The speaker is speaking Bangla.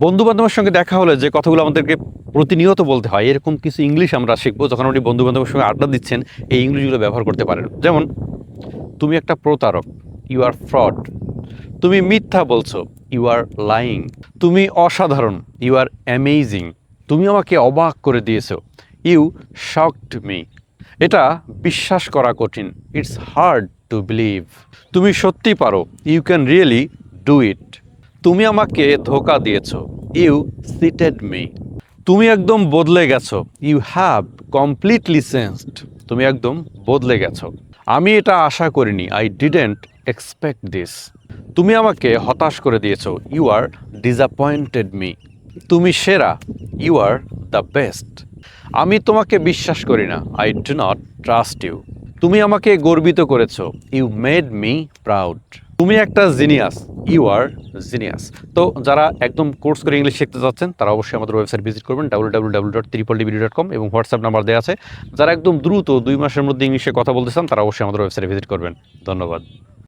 বন্ধু-বান্ধবের সঙ্গে দেখা হলে যে কথাগুলো আমাদেরকে প্রতিনিয়ত বলতে হয়, এরকম কিছু ইংলিশ আমরা শিখবো যখন আপনি বন্ধু-বান্ধবের সঙ্গে আড্ডা দিচ্ছেন, এই ইংলিশগুলো ব্যবহার করতে পারেন। যেমন, তুমি একটা প্রতারক, ইউ আর ফ্রড। তুমি মিথ্যা বলছো, ইউ আর লাইং। তুমি অসাধারণ, ইউ আর অ্যামেজিং। তুমি আমাকে অবাক করে দিয়েছো, ইউ শকড মি। এটা বিশ্বাস করা কঠিন, ইটস হার্ড টু বিলিভ। তুমি সত্যি পারো, you can really do it. তুমি আমাকে ধোঁকা দিয়েছো, ইউ চিটেড মি। তুমি একদম বদলে গেছো, ইউ হ্যাভ কমপ্লিটলি চেঞ্জড। তুমি একদম বদলে গেছো। আমি এটা আশা করিনি, আই ডিডেন্ট এক্সপেক্ট দিস। তুমি আমাকে হতাশ করে দিয়েছো, ইউ আর ডিসঅ্যাপয়েন্টেড মি। তুমি সেরা, ইউ আর দ্য বেস্ট। আমি তোমাকে বিশ্বাস করি না, I do not trust you. তুমি আমাকে গর্বিত করেছো, ইউ মেড মি প্রাউড। তুমি একটা জিনিয়াস, ইউ আর জিনিয়াস। তো যারা একদম কোর্স করে ইংলিশ শিখতে যাচ্ছেন তারা অবশ্যই আমাদের ওয়েবসাইট ভিজিট করবেন www.tripledb.com, এবং হোয়াটসঅ্যাপ নাম্বার দেওয়া আছে। যারা একদম দ্রুত 2 মাসের মধ্যে ইংলিশে কথা বলতে চান তারা অবশ্যই আমাদের ওয়েবসাইটে ভিজিট করবেন। ধন্যবাদ।